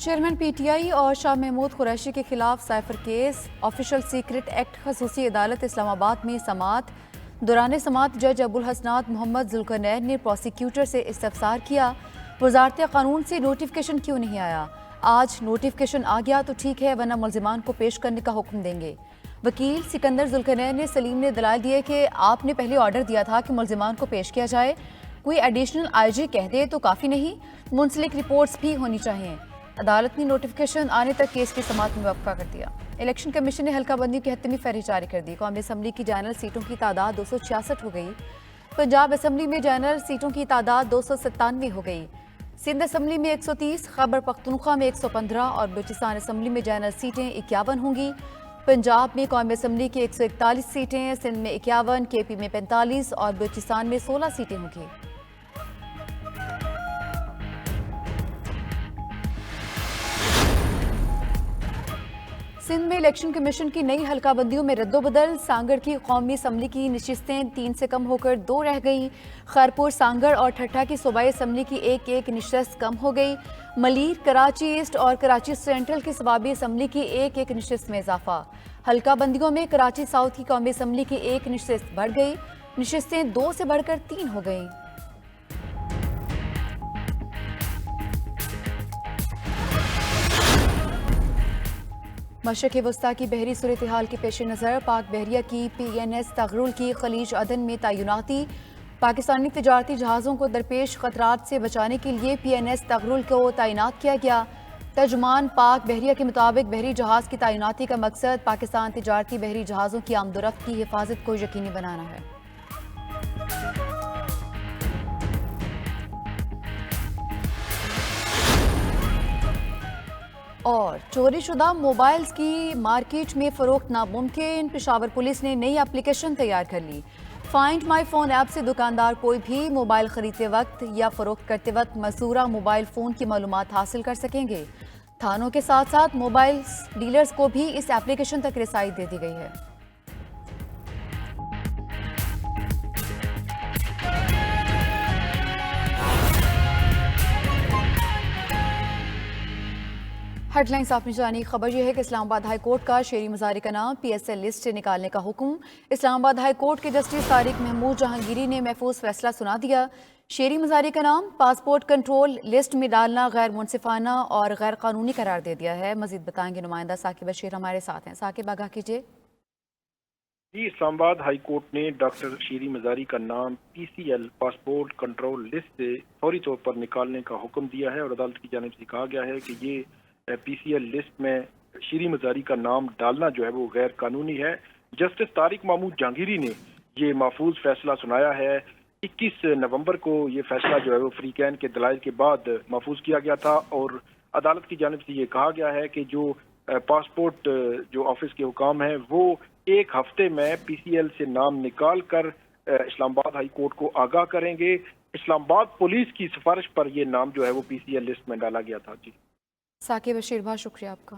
Chairman PTI और शाह महमूद कुरैशी के खिलाफ cipher case official secret act खसूसी अदालत इस्लामाबाद में समात। दौरान समात जज अबुल हसनात मोहम्मद जुल्करनैन ने प्रोसिक्यूटर से इस्तफसार किया, वजारत कानून से नोटिफिकेशन क्यों नहीं आया। आज नोटिफिकेशन आ गया तो ठीक है, वरना मुल्जिमान को पेश करने का हुक्म देंगे। वकील सिकंदर जुल्करनैन ने सलीम ने दलाल दिए कि आपने पहले ऑर्डर दिया था कि मुल्जिमान को पेश किया जाए, कोई एडिशनल आईजी कह दे तो काफ़ी नहीं, मुंसलिक रिपोर्ट्स भी होनी चाहिए। अदालत ने नोटिफिकेशन आने तक केस की समाअत में वक्फा कर दिया। इलेक्शन कमीशन ने हल्का बंदी की हतमी फहरिस्त जारी कर दी। कौमी असम्बली की जनरल सीटों की तादाद 266 हो गई। पंजाब असम्बली में जनरल सीटों की तादाद 297 हो गई। सिंध असम्बली में 130, खैबर पख्तूनख्वा में 115 और बलूचिस्तान असम्बली में जनरल सीटें 51 होंगी। पंजाब में कौमी असम्बली की 141 सीटें, सिंध में 51, केपी में 45 और बलूचिस्तान में 16 सीटें होंगी। सिंध में इलेक्शन कमीशन की नई हल्काबंदियों में रद्दोबदल। सांगड़ की कौमी असम्बली की नशिस्तें 3 से कम होकर 2 रह गईं। खैरपुर, सांगड़ और ठट्ठा की सूबाई असम्बली की एक नशिस्त कम हो गई। मलीर, कराची ईस्ट और कराची सेंट्रल की सूबाई असम्बली की एक नशिस्त में इजाफा। हल्काबंदियों में कराची साउथ की कौमी असम्बली की एक नशिस्त बढ़ गई। नशिस्तें 2 से बढ़कर 3 हो गईं। मशरक़ वस्ता की बहरी सूरत हाल के पेश नज़र पाक बहरिया की PNS तगरुल की खलीज अदन में तैनाती। पाकिस्तानी तजारती जहाज़ों को दरपेश खतरात से बचाने के लिए PNS तगरुल को तैनात किया गया। तर्जुमान पाक बहरिया के मुताबिक बहरी जहाज़ की तैनाती का मकसद पाकिस्तान तजारती बहरी जहाज़ों की आमदोरफ्त की हिफाजत को यकीनी बनाना है। और चोरीशुदा मोबाइल्स की मार्केट में फरोख्त नामुमकिन। पेशावर पुलिस ने नई एप्लीकेशन तैयार कर ली। फाइंड माई फोन ऐप से दुकानदार कोई भी मोबाइल खरीदते वक्त या फरोख्त करते वक्त मज़कूरा मोबाइल फ़ोन की मालूमात हासिल कर सकेंगे। थानों के साथ साथ मोबाइल डीलर्स को भी इस एप्लीकेशन तक रसाई दे दी गई है। हेडलाइंस आपने जानी। खबर यह है कि इस्लामाबाद हाई कोर्ट का शेरी मजारी का नाम PSL लिस्ट से निकालने का हुक्म। इस्लामाबाद हाई कोर्ट के जस्टिस तारिक महमूद जहांगीरी ने महफूज फैसला सुना दिया। शेरी मजारी का नाम पासपोर्ट कंट्रोल लिस्ट में डालना गैर मुनसिफाना और गैर कानूनी करार दे दिया है। मजीद बताएंगे नुमाइंदा साकिब बशीर हमारे साथ हैं। साकिब आगाह कीजिए। जी, इस्लामाबाद हाई कोर्ट ने डॉक्टर शेरी मजारी का नाम PCL पासपोर्ट कंट्रोल लिस्ट से फौरी तौर पर निकालने का हुक्म दिया है और अदालत की जानिब से कहा गया है कि ये PCL लिस्ट में शेरी मजारी का नाम डालना जो है वो गैर कानूनी है। जस्टिस तारिक महमूद जहांगीरी ने ये महफूज फैसला सुनाया है। 21 नवंबर को ये फैसला जो है वो फ्रीकैन के दलाइल के बाद महफूज किया गया था और अदालत की जानिब से ये कहा गया है कि जो पासपोर्ट जो ऑफिस के हुकाम है वो 1 हफ्ते में PCL से नाम निकाल कर इस्लामाबाद हाई कोर्ट को आगाह करेंगे। इस्लामाबाद पुलिस की सिफारिश पर यह नाम जो है वो PCL लिस्ट में डाला गया था। जी, साकिब बशीर, बहुत शुक्रिया आपका।